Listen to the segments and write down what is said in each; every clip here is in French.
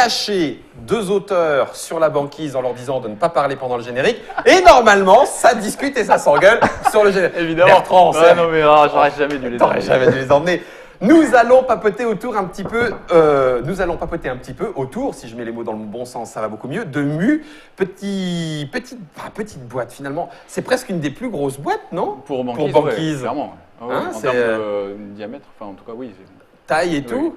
lâché 2 auteurs sur la banquise en leur disant de ne pas parler pendant le générique. Et normalement, ça discute et ça s'engueule sur le générique. Évidemment. Bertrand, Ouais, non, mais j'aurais jamais dû les t'aurais emmener. jamais dû les emmener. Nous allons papoter autour un petit peu, autour, si je mets les mots dans le bon sens, ça va beaucoup mieux, de Mu, petite boîte finalement. C'est presque une des plus grosses boîtes, non? Pour banquise, banquise. ouais, clairement. Ouais. Ouais, Hein, en c'est, termes de diamètre, enfin en tout cas, oui. Taille et Oui. tout.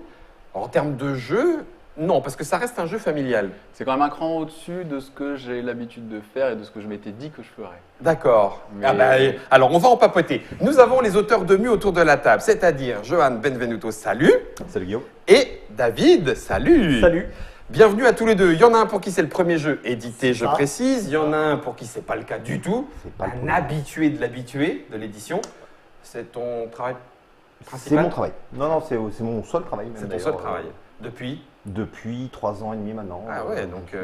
En termes de jeu, non, parce que ça reste un jeu familial. C'est quand même un cran au-dessus de ce que j'ai l'habitude de faire et de ce que je m'étais dit que je ferais. D'accord. Mais- Ah bah, alors, on va en papoter. Nous avons les auteurs de Mu autour de la table, c'est-à-dire Johan Benvenuto, salut. Salut Guillaume. Et David, salut. Salut. Bienvenue à tous les deux. Il y en a un pour qui c'est le premier jeu édité, je Ça. précise. Il y en a un pour qui c'est pas le cas du tout. C'est pas le Un premier. habitué de l'habitué de l'édition. C'est ton travail C'est principal? mon travail. Non, c'est mon seul travail. même, C'est ton d'ailleurs, seul travail. Depuis? Depuis 3 ans et demi maintenant. Ah ouais, donc...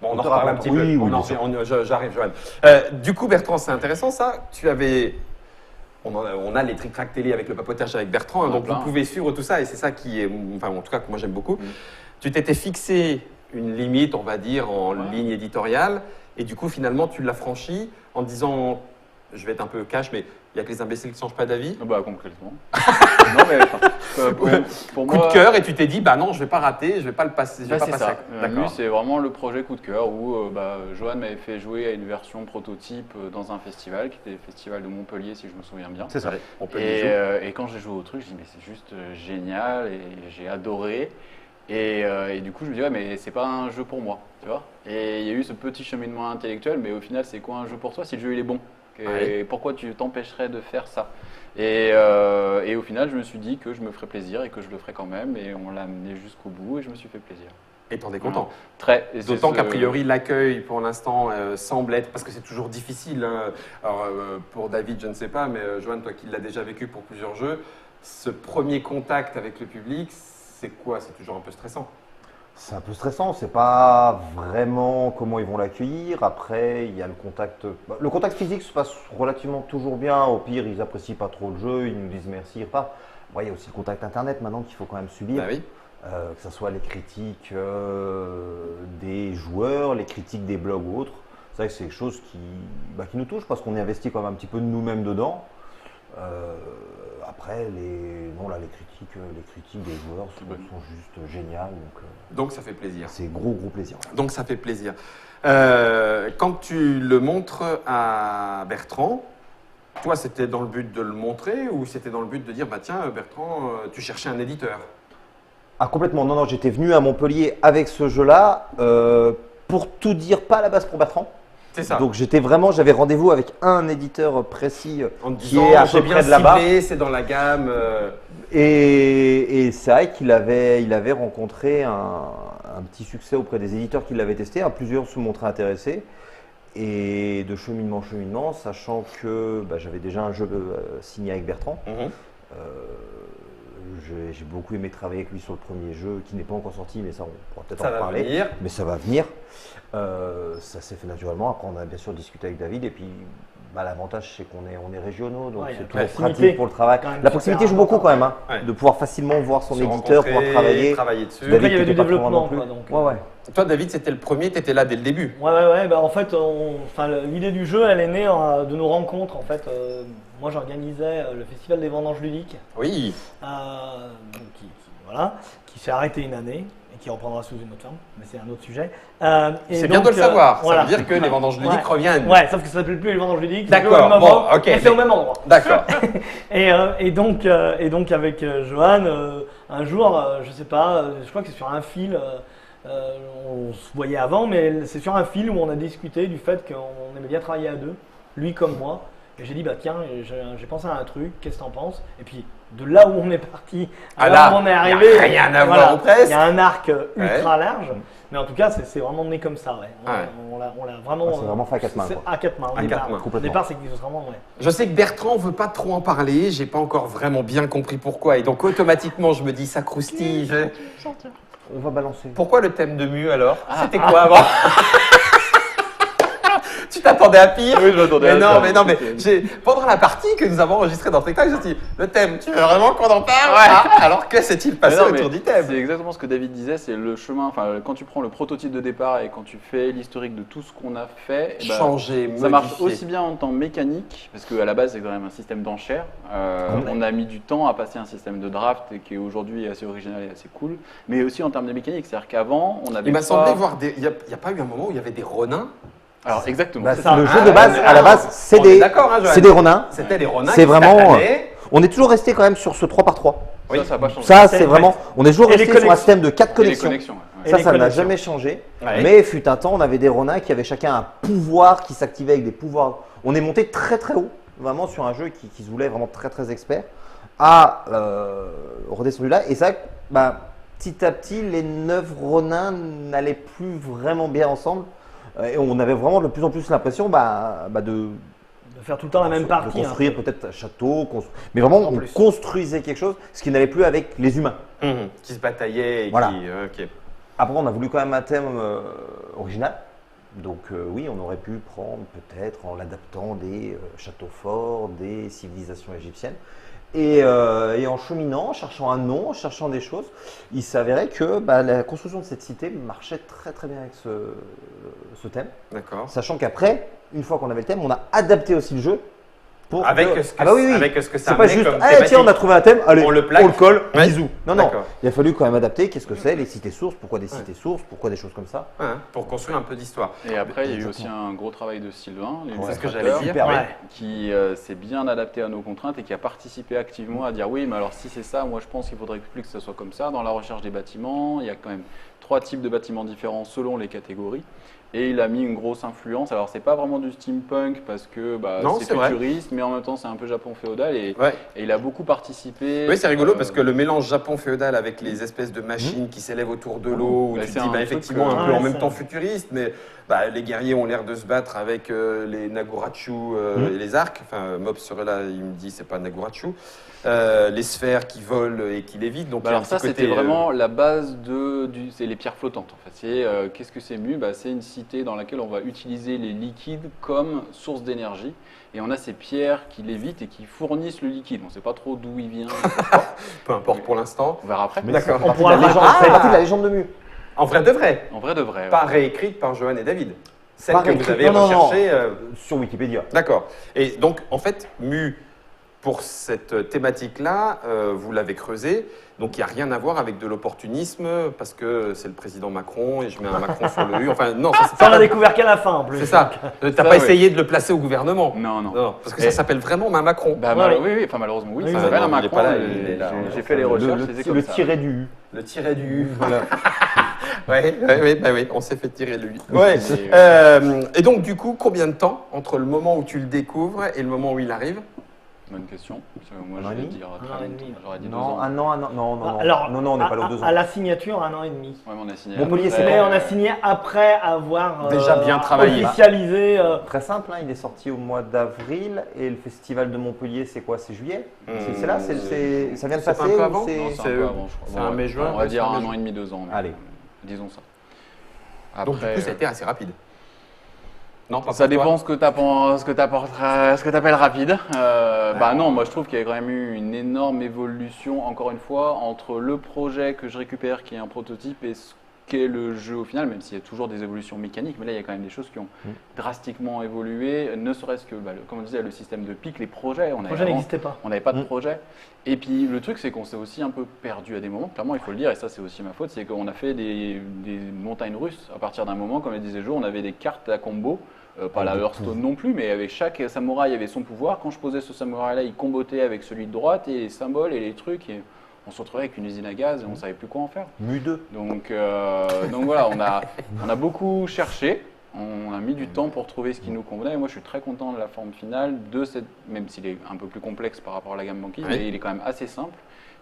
Bon, on en Auteur reparle un à petit part. peu. Oui, On bien en- sûr. J'arrive, Johan. Du coup, Bertrand, c'est intéressant ça. Tu avais... On a les tric-trac télé avec le papotage avec Bertrand, hein, On en a donc plein. vous pouvez suivre tout ça et c'est ça qui est... Enfin, en tout cas, que moi j'aime beaucoup. Mm. Tu t'étais fixé une limite, on va dire, en ligne éditoriale et du coup, finalement, tu l'as franchi en disant... Je vais être un peu cash, mais il n'y a que les imbéciles qui ne changent pas d'avis. Ah bah, complètement. non, mais pour Coup moi. de cœur et tu t'es dit, bah non, je vais pas rater, je vais pas le passer. Je vais Bah, pas c'est passer ça. à- Mu, D'accord. c'est vraiment le projet coup de cœur où Johan m'avait fait jouer à une version prototype dans un festival, qui était le festival de Montpellier, si je me souviens bien. C'est ça. Ouais, on peut Et, y jouer. et quand j'ai joué au truc, je dis mais c'est juste génial et j'ai adoré. Et du coup, je me dis ouais, mais c'est pas un jeu pour moi, tu vois. Et il y a eu ce petit cheminement intellectuel, mais au final, c'est quoi un jeu pour toi si le jeu il est bon? Et Ouais. pourquoi tu t'empêcherais de faire ça? Et au final, je me suis dit que je me ferais plaisir et que je le ferais quand même. Et on l'a amené jusqu'au bout et je me suis fait plaisir. Et t'en es content. Très. Et c'est D'autant ce- qu'a priori, l'accueil pour l'instant semble être, parce que c'est toujours difficile. Hein. Alors, pour David, je ne sais pas, mais Johan, toi qui l'as déjà vécu pour plusieurs jeux, ce premier contact avec le public, c'est quoi? C'est toujours un peu stressant. C'est un peu stressant, c'est pas vraiment comment ils vont l'accueillir. Après, il y a le contact. Le contact physique se passe relativement toujours bien. Au pire, ils apprécient pas trop le jeu, ils nous disent merci, ils repartent. Bon, il y a aussi le contact internet maintenant qu'il faut quand même subir. Bah oui. Que ce soit les critiques des joueurs, les critiques des blogs ou autres. C'est vrai que c'est quelque chose qui nous touche parce qu'on est investi quand même un petit peu de nous-mêmes dedans. Après, les critiques des joueurs sont juste géniales. Donc ça fait plaisir. C'est gros plaisir. Donc ça fait plaisir. Quand tu le montres à Bertrand, toi, c'était dans le but de le montrer ou c'était dans le but de dire, bah tiens, Bertrand, tu cherchais un éditeur? Ah complètement, non, j'étais venu à Montpellier avec ce jeu-là, pour tout dire, pas à la base pour Bertrand. C'est ça. Donc j'avais rendez-vous avec un éditeur précis En te qui disant, est à j'ai peu bien près de là-bas. ciblé, c'est dans la gamme. Et c'est vrai qu'il avait rencontré un petit succès auprès des éditeurs qui l'avaient testé. Plusieurs se montraient intéressés. Et de cheminement en cheminement, sachant que j'avais déjà un jeu signé avec Bertrand. Mhm. J'ai beaucoup aimé travailler avec lui sur le premier jeu qui n'est pas encore sorti, mais ça on pourra peut-être Ça en va reparler. venir. Mais ça va venir. Ça s'est fait naturellement. Après, on a bien sûr discuté avec David. Et puis, l'avantage, c'est qu'on est régionaux. Donc, Ouais, il y a c'est toujours proximité. pratique pour le travail. Quand même La proximité super joue beaucoup quand même. Hein, Ouais. de pouvoir facilement voir son Se éditeur, rencontrer, pouvoir travailler. dessus. David, il y avait qui du était pas trop loin développement, non plus. quoi, donc. Ouais. Toi, David, c'était le premier, tu étais là dès le début. Ouais. En fait, l'idée du jeu, elle est née de nos rencontres. En fait, moi, j'organisais le festival des vendanges ludiques, Oui. qui s'est arrêté une année et qui reprendra sous une autre forme, mais c'est un autre sujet. C'est bien de le savoir. voilà. Ça veut dire que les vendanges ludiques Ouais. reviennent. Ouais, sauf que ça s'appelle plus les vendanges ludiques. c'est D'accord, au même bon, endroit, ok, mais c'est mais- au même endroit. D'accord. Et donc avec Johan, un jour, je sais pas, je crois que c'est sur un fil, on se voyait avant, mais c'est sur un fil où on a discuté du fait qu'on aimait bien travailler à deux, lui comme moi. Et j'ai dit, bah tiens, j'ai pensé à un truc, qu'est-ce que t'en penses? Et puis de là où on est parti à Ah là là, où on est y a arrivé, rien à voir ou presque. il y a un arc ultra Ouais. large, mais en tout cas, c'est vraiment né comme ça. Ouais. Ouais. On l'a vraiment. Ah, c'est vraiment fait à quatre mains, c'est quoi. à quatre mains. Au À départ. quatre mains, Au complètement. départ, c'est vraiment. Ouais. Je sais que Bertrand veut pas trop en parler, j'ai pas encore vraiment bien compris pourquoi, et donc automatiquement je me dis ça croustille. On va balancer. Pourquoi le thème de Mu alors? C'était quoi avant? Tu t'attendais à pire. Oui, je m'attendais à ça. Mais non, mais pendant la partie que nous avons enregistrée dans le spectacle, je me suis dit, le thème, tu veux vraiment qu'on en parle? Alors que s'est-il passé Mais non, autour mais du thème? C'est exactement ce que David disait, c'est le chemin, enfin quand tu prends le prototype de départ et quand tu fais l'historique de tout ce qu'on a fait, eh ben, Changer, ça marche modifier. aussi bien en temps mécanique, parce qu'à la base c'est quand même un système d'enchères. On a mis du temps à passer un système de draft et qui est aujourd'hui assez original et assez cool, mais aussi en termes de mécanique, c'est-à-dire qu'avant on avait Il m'a pas... semblé voir il n'y a pas eu un moment où il y avait des renins? Alors exactement, Bah, c'est le ça. jeu de base, à la base, c'est on est des, d'accord, hein, Johan. c'est des renins. C'était les renins C'est qui vraiment, tatanaient. On est toujours resté quand même sur ce 3x3. Oui. Ça n'a pas changé. Ça, C'est c'est vrai. vraiment. On est toujours Et les resté sur un connexions. système de 4 Et les connexions. connexions. Et Ça, les ça n'a connexions. jamais changé. Ouais. Mais fut un temps, on avait des renins qui avaient chacun un pouvoir qui s'activait avec des pouvoirs. On est monté très très haut, vraiment sur un jeu qui se voulait vraiment très très expert, à redescendu là. Et ça, bah, petit à petit, les 9 renins n'allaient plus vraiment bien ensemble. Et on avait vraiment de plus en plus l'impression de De faire tout le temps la même de partie. hein. construire peut-être un château, mais vraiment En on plus. construisait quelque chose, ce qui n'allait plus avec les humains. Qui se bataillaient et Voilà. qui. Ok. Après, on a voulu quand même un thème original. Donc oui, on aurait pu prendre peut-être en l'adaptant des châteaux forts, des civilisations égyptiennes. Et en cheminant, en cherchant un nom, en cherchant des choses, il s'avérait que la construction de cette cité marchait très très bien avec ce thème. D'accord. Sachant qu'après, une fois qu'on avait le thème, on a adapté aussi le jeu. Pour Avec que- ce que, Ah bah oui, oui. avec ce que ça C'est pas amenait juste, comme ah tiens, on a thématique. trouvé un thème, allez, On on le le, plaque. colle, Ouais. bisous. Non, non, D'accord. il a fallu quand même adapter, qu'est-ce que c'est, les cités sources, pourquoi des cités sources, pourquoi des choses comme ça. Hein, pour construire un peu d'histoire. Et après, il y a eu aussi un gros travail de Sylvain, C'est ce que l'illustrateur, j'allais dire. Super, Oui. Ouais. qui s'est bien adapté à nos contraintes et qui a participé activement à dire oui, mais alors si c'est ça, moi je pense qu'il faudrait plus que ça soit comme ça. Dans la recherche des bâtiments, il y a quand même 3 types de bâtiments différents selon les catégories. Et il a mis une grosse influence. Alors c'est pas vraiment du steampunk parce que Non, c'est c'est vrai. futuriste, mais en même temps c'est un peu Japon féodal et Ouais. il a beaucoup participé. Oui, c'est rigolo parce que le mélange Japon féodal avec les espèces de machines qui s'élèvent autour de l'eau, où Bah, tu te c'est dis un truc, effectivement un peu ouais, en même ça- temps futuriste, mais les guerriers ont l'air de se battre avec les Nagurachu et les arcs. Enfin, Mob serait là, il me dit c'est pas Nagurachu. Les sphères qui volent et qui lévitent. Donc il y a un alors ça petit c'était côté, vraiment la base c'est les pierres flottantes en fait. C'est qu'est-ce que c'est Mu? C'est une cité dans laquelle on va utiliser les liquides comme source d'énergie et on a ces pierres qui lévitent et qui fournissent le liquide. On ne sait pas trop d'où il vient. peu importe pour l'instant. On verra après. Mais D'accord. c'est partie pourra de la le légende, raconter. c'est partie de la légende de Mu. En vrai de vrai, En vrai de vrai. pas ouais. réécrite par Johan et David. Celle Pas que vous réécrite, avez non, non, recherchée. Sur Wikipédia. D'accord. Et donc, en fait, Mu, pour cette thématique-là, vous l'avez creusé. Donc, il n'y a rien à voir avec de l'opportunisme, parce que c'est le président Macron et je mets un Macron sur le U. Enfin, non, ça, c'est Ça, on pas- l'a découvert qu'à la fin en plus. c'est ça. T'as Ça, pas oui. essayé de le placer au gouvernement. Non, non. Non, parce que Et- ça s'appelle vraiment un Macron. Bah, Ouais. oui, oui, enfin, malheureusement, oui, Oui, ça oui. s'appelle un Non, il est Macron. pas là, et il est là. J'ai fait les recherches, Le, c'était comme le ça. tiré du U. Le tiret du U. Voilà. Oui, on s'est fait tirer le U. Ouais. Et donc, du coup, combien de temps entre le moment où tu le découvres et le moment où il arrive? Bonne question. Parce que moi, Un an je et vais demi dire Un très an et longtemps. demi. J'aurais dit 2 Non, ans. un an, non, non, non. Alors, non, on n'est pas là aux 2 ans. à la signature, 1 an et demi. Ouais, mais on a signé. Montpellier, après, c'est Mais on a signé après avoir Déjà bien travaillé. officialisé. Très simple, hein, il est sorti au mois d'avril et le festival de Montpellier, c'est quoi? C'est juillet? C'est là? Ça vient de C'est pas passer un peu ou avant c'est- Non, c'est un peu avant, je crois. c'est un ouais. mai-juin, On ouais, va dire c'est un 1 mai-juin. an et demi, 2 ans. mais, Allez. disons ça. Donc, du coup, ça a euh, été assez rapide. Non, pas ça pour toi. dépend ce que tu appelles rapide. Non, moi je trouve qu'il y a quand même eu une énorme évolution, encore une fois, entre le projet que je récupère, qui est un prototype, et ce qu'est le jeu au final, même s'il y a toujours des évolutions mécaniques, mais là il y a quand même des choses qui ont drastiquement évolué, ne serait-ce que, comme on disait, le système de pique, les projets. Le projet n'existait pas. On n'avait pas de projet. Et puis le truc, c'est qu'on s'est aussi un peu perdu à des moments. Clairement, il faut le dire, et ça, c'est aussi ma faute, c'est qu'on a fait des montagnes russes. À partir d'un moment, comme le disait Jo, on avait des cartes à combo. Pas la Hearthstone non plus, mais avec chaque samouraï avait son pouvoir. Quand je posais ce samouraï-là, il combotait avec celui de droite et les symboles et les trucs. Et on se retrouvait avec une usine à gaz et on savait plus quoi en faire. Mu 2. Donc voilà, on a beaucoup cherché. On a mis du temps pour trouver ce qui nous convenait. Et moi, je suis très content de la forme finale, même s'il est un peu plus complexe par rapport à la gamme Banquise, Oui. mais il est quand même assez simple.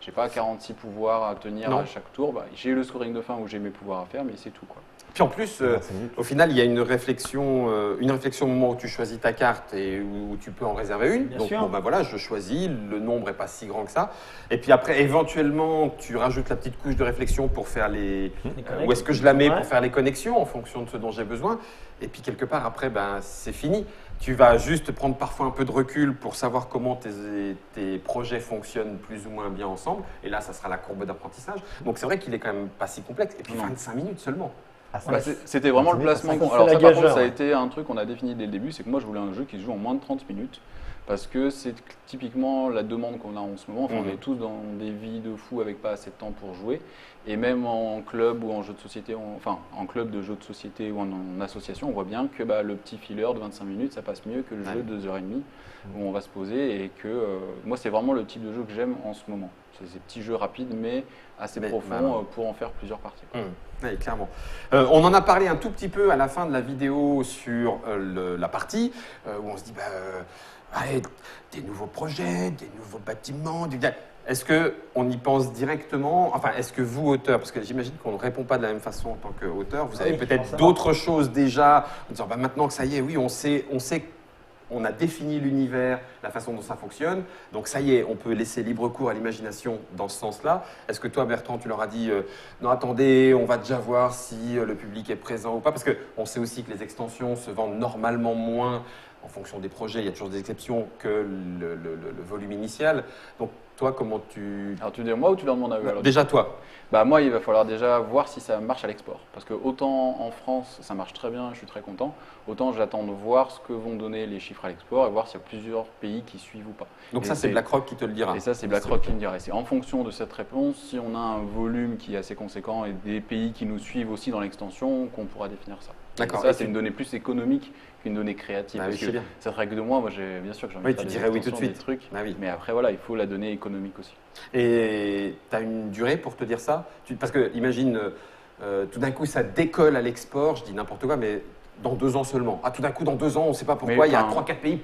J'ai pas 46 pouvoirs à tenir Non. à chaque tour. J'ai eu le scoring de fin où j'ai mes pouvoirs à faire, mais c'est tout, quoi. Puis en plus, 25 minutes. au final, il y a une réflexion au moment où tu choisis ta carte et où tu peux en réserver une. Bien Donc, sûr. bon, ben voilà, je choisis, le nombre n'est pas si grand que ça. Et puis après, éventuellement, tu rajoutes la petite couche de réflexion pour faire où est-ce que je la mets Ouais. pour faire les connexions en fonction de ce dont j'ai besoin. Et puis quelque part, après, ben, c'est fini. Tu vas juste prendre parfois un peu de recul pour savoir comment tes projets fonctionnent plus ou moins bien ensemble. Et là, ça sera la courbe d'apprentissage. Donc c'est vrai qu'il est quand même pas si complexe. Et puis Non. 25 minutes seulement. Ah, ça, Bah, c'était vraiment le c'est placement. ça, c'est Alors la ça, par gageure, contre, ça a ouais. été un truc qu'on a défini dès le début, c'est que moi, je voulais un jeu qui se joue en moins de 30 minutes. Parce que c'est typiquement la demande qu'on a en ce moment. Enfin, on est tous dans des vies de fous avec pas assez de temps pour jouer. Et même en club ou en jeu de société, en club de jeux de société ou en association, on voit bien que le petit filler de 25 minutes, ça passe mieux que le jeu de 2h30 où on va se poser. Et que moi, c'est vraiment le type de jeu que j'aime en ce moment. C'est ces petits jeux rapides mais assez profonds pour en faire plusieurs parties. Oui, clairement. On en a parlé un tout petit peu à la fin de la vidéo sur la partie où on se dit allez, des nouveaux projets, des nouveaux bâtiments. Est-ce qu'on y pense directement? Enfin, est-ce que vous, auteur, parce que j'imagine qu'on ne répond pas de la même façon en tant qu'auteur, vous avez peut-être forcément. d'autres choses déjà en disant maintenant que ça y est, oui, on sait on a défini l'univers, la façon dont ça fonctionne. Donc ça y est, on peut laisser libre cours à l'imagination dans ce sens-là. Est-ce que toi, Bertrand, tu leur as dit non, attendez, on va déjà voir si le public est présent ou pas? Parce qu'on sait aussi que les extensions se vendent normalement moins en fonction des projets. Il y a toujours des exceptions que le volume initial. Donc toi, comment tu... Alors tu veux dire moi ou tu leur demandes à eux alors Déjà toi. Moi, il va falloir déjà voir si ça marche à l'export. Parce que autant en France, ça marche très bien, je suis très content, autant j'attends de voir ce que vont donner les chiffres à l'export et voir s'il y a plusieurs pays qui suivent ou pas. Donc Et ça, c'est BlackRock qui te le dira. Et ça, c'est BlackRock qui me dira. Et c'est en fonction de cette réponse, si on a un volume qui est assez conséquent et des pays qui nous suivent aussi dans l'extension, qu'on pourra définir ça. D'accord. Et ça, c'est une donnée plus économique qu'une donnée créative. Bah oui, parce c'est que bien. cette règle de moi, j'ai bien sûr que j'ai envie Oui, de faire tu des dirais oui tout de extensions, suite. des trucs. Bah oui. Mais après, voilà, il faut la donnée économique aussi. Et tu as une durée pour te dire ça? Parce que imagine, tout d'un coup, ça décolle à l'export, je dis n'importe quoi, mais dans 2 ans seulement. Ah, tout d'un coup, dans 2 ans, on ne sait pas pourquoi, il y a 3-4 pays.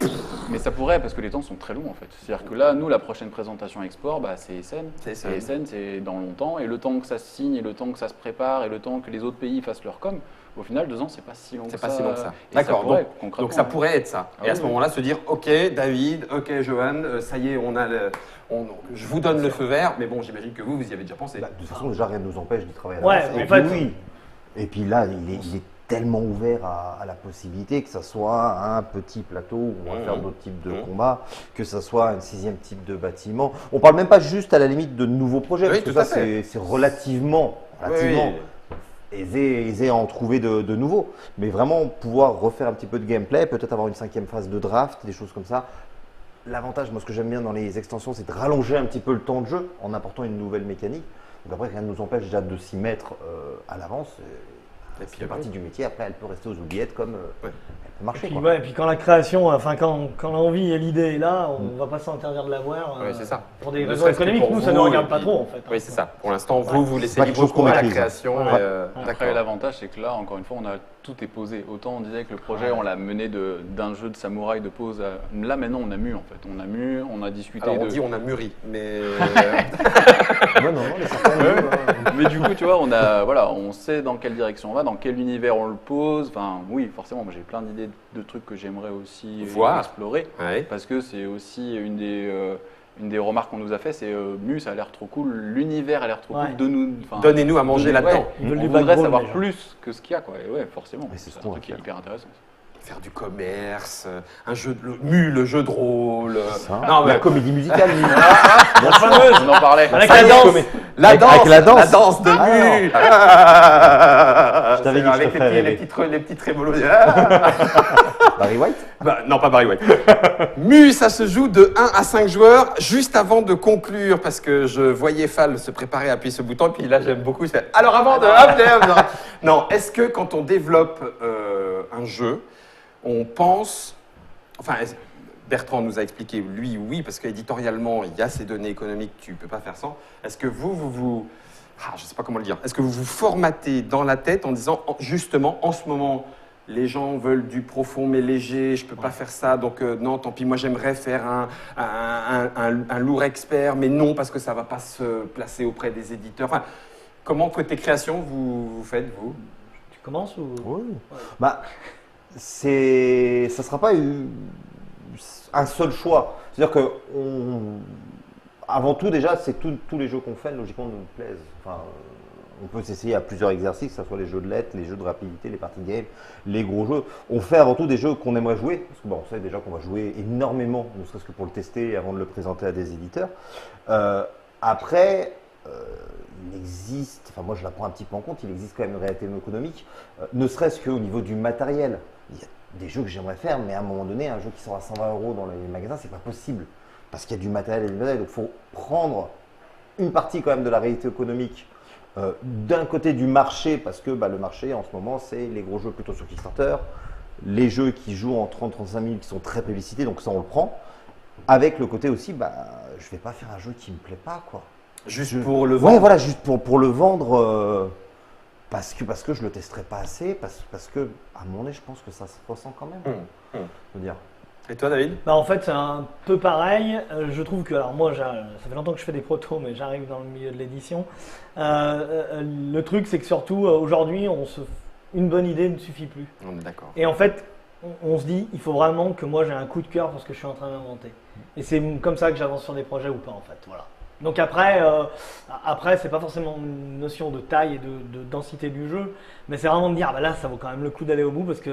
Mais ça pourrait, parce que les temps sont très longs en fait. C'est-à-dire que là, nous, la prochaine présentation export, c'est Essen. C'est Essen. Et Essen, c'est dans longtemps. Et le temps que ça se signe, et le temps que ça se prépare, et le temps que les autres pays fassent leur com, au final, 2 ans, c'est pas si long que ça. C'est pas si long que ça. Et ça D'accord. pourrait, Donc concrètement, ça pourrait être ça. Ah Et à oui, ce oui. moment-là, se dire, OK, David, OK, Johan, ça y est, je vous donne le feu vert. Mais bon, j'imagine que vous y avez déjà pensé. De toute façon, déjà, rien ne nous empêche de travailler à Ouais, l'avance. en Et fait, puis, oui. Et puis là, il est tellement ouvert à la possibilité que ça soit un petit plateau où on va faire d'autres types de combats, que ça soit un 6e type de bâtiment. On parle même pas juste à la limite de nouveaux projets, Oui, parce que tout à ça, fait. c'est relativement Oui. aisé à en trouver de nouveaux. Mais vraiment pouvoir refaire un petit peu de gameplay, peut-être avoir une 5e phase de draft, des choses comme ça. L'avantage, moi ce que j'aime bien dans les extensions, c'est de rallonger un petit peu le temps de jeu en apportant une nouvelle mécanique. Donc après, rien ne nous empêche déjà de s'y mettre à l'avance. Et C'est partie du métier. Après, elle peut rester aux oubliettes comme elle peut marcher. Et puis, quoi. et puis quand la création, enfin quand l'envie et l'idée est là, on ne va pas s'interdire de l'avoir. Oui, c'est ça. Pour des Ne raisons serait-ce que économiques, pour nous ça ne vous, regarde et pas puis- trop en fait. Oui, c'est ça. Pour l'instant, vous laissez pas libre quelque chose cours à la qu'on maîtrise. création. Ouais. D'accord. Après, l'avantage, c'est que là, encore une fois, tout est posé. Autant on disait que le projet, on l'a mené d'un jeu de samouraï de pause à... Là, maintenant, on a mu, en fait. On a discuté Alors, on de... dit on a mûri, mais Non, les certains, Mais du coup, tu vois, on sait dans quelle direction on va, dans quel univers on le pose. Enfin, oui, forcément, moi j'ai plein d'idées de trucs que j'aimerais aussi Voir. explorer. Ouais. Parce que c'est aussi une des remarques qu'on nous a fait, c'est Mu, ça a l'air trop cool, l'univers a l'air trop Ouais. cool, Donnez-nous à manger là-dedans. Ils veulent On du voudrait background, savoir les gens. plus que ce qu'il y a, quoi. Et ouais, forcément, Mais c'est c'est ce un qu'on truc va qui est faire. hyper intéressant. Faire du commerce, un jeu le jeu de rôle. Ça. Non, mais La comédie musicale, lui. La fameuse On en parlait. avec Ça la y est, danse. La Avec- danse, avec la danse. la danse de Ah, Mu. Je t'avais dit que je avec te ferais les rêver. petites révolutions. Barry White. Non, pas Barry White. Mu, ça se joue de 1 à 5 joueurs. Juste avant de conclure, parce que je voyais Fall se préparer à appuyer ce bouton, puis là j'aime beaucoup. Il fait, alors avant de... Non, est-ce que quand on développe un jeu, on pense... Enfin, Bertrand nous a expliqué, lui, oui, parce qu'éditorialement, il y a ces données économiques, tu ne peux pas faire sans. Est-ce que je ne sais pas comment le dire. Est-ce que vous vous formatez dans la tête en disant, justement, en ce moment, les gens veulent du profond mais léger, je ne peux pas faire ça, donc non, tant pis, moi j'aimerais faire un lourd expert, mais non, parce que ça ne va pas se placer auprès des éditeurs. Enfin, comment côté création vous faites, vous? commence ou... Oui. Bah, ça ne sera pas un seul choix. C'est-à-dire que, avant tout, déjà, c'est tous les jeux qu'on fait, logiquement, nous plaisent. Enfin, on peut s'essayer à plusieurs exercices, que ce soit les jeux de lettres, les jeux de rapidité, les party games, les gros jeux. On fait avant tout des jeux qu'on aimerait jouer, parce que bon, on sait déjà qu'on va jouer énormément, ne serait-ce que pour le tester avant de le présenter à des éditeurs. Après, il existe, enfin moi je la prends un petit peu en compte, il existe quand même une réalité économique, ne serait-ce qu'au niveau du matériel. Il y a des jeux que j'aimerais faire, mais à un moment donné, un jeu qui sort à 120 € dans les magasins, c'est pas possible, parce qu'il y a du matériel et du matériel. Donc il faut prendre une partie quand même de la réalité économique d'un côté du marché, parce que le marché en ce moment c'est les gros jeux plutôt sur Kickstarter, les jeux qui jouent en 30-35 minutes qui sont très plébiscités, donc ça on le prend. Avec le côté aussi, je vais pas faire un jeu qui me plaît pas, quoi. Juste pour le vendre. Ouais, voilà, juste pour le vendre, parce que je le testerai pas assez, parce que à un moment donné, je pense que ça se ressent quand même. Je veux dire. Et toi, David? En fait, c'est un peu pareil. Je trouve que, alors moi, ça fait longtemps que je fais des protos, mais j'arrive dans le milieu de l'édition. Le truc, c'est que surtout, aujourd'hui, une bonne idée ne suffit plus. On est d'accord. Et en fait, on se dit, il faut vraiment que moi, j'ai un coup de cœur pour ce que je suis en train d'inventer. Et c'est comme ça que j'avance sur des projets ou pas, en fait. Voilà. Donc après, c'est pas forcément une notion de taille et de densité du jeu, mais c'est vraiment de dire, là, ça vaut quand même le coup d'aller au bout parce que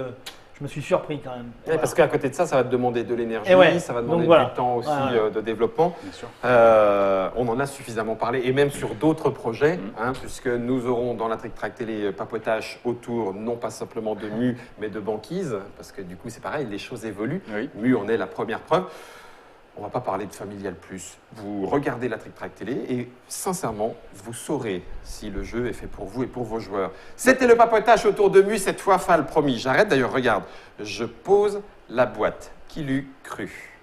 je me suis surpris quand même. Ouais, parce qu'à côté de ça, ça va te demander de l'énergie, ça va demander donc, du temps aussi de développement. Bien sûr. On en a suffisamment parlé, et même sur d'autres projets, puisque nous aurons dans la Trick Track Télé papotage autour, non pas simplement de Mu, mais de banquise, parce que du coup, c'est pareil, les choses évoluent. Oui. Mu en est la première preuve. On ne va pas parler de Familial Plus. Vous regardez la Trick Track Télé et sincèrement, vous saurez si le jeu est fait pour vous et pour vos joueurs. C'était le papotage autour de Mu, cette fois Fall, promis. J'arrête d'ailleurs, regarde, je pose la boîte. Qui l'eût cru?